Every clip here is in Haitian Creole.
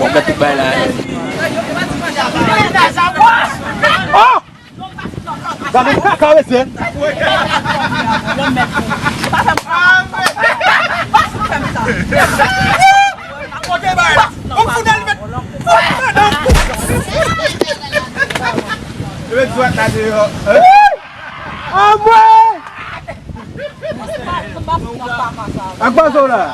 Betul baik. Oh! Jangan kawin sih. Apa soalnya?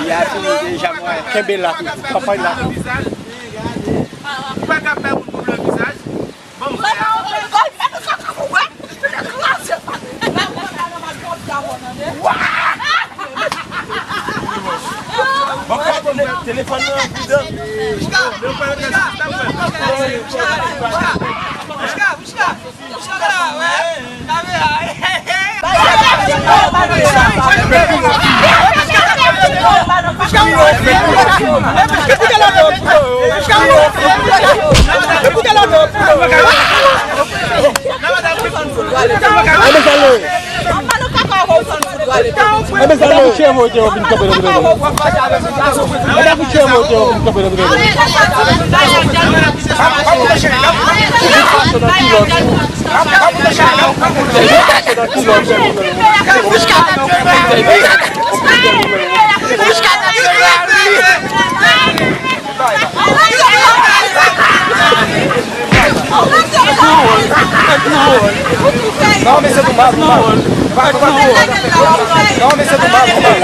Ya sih jamai kebela papai lah. Telefon não, mas é do mato, vai. Não, mas é do mato, vai.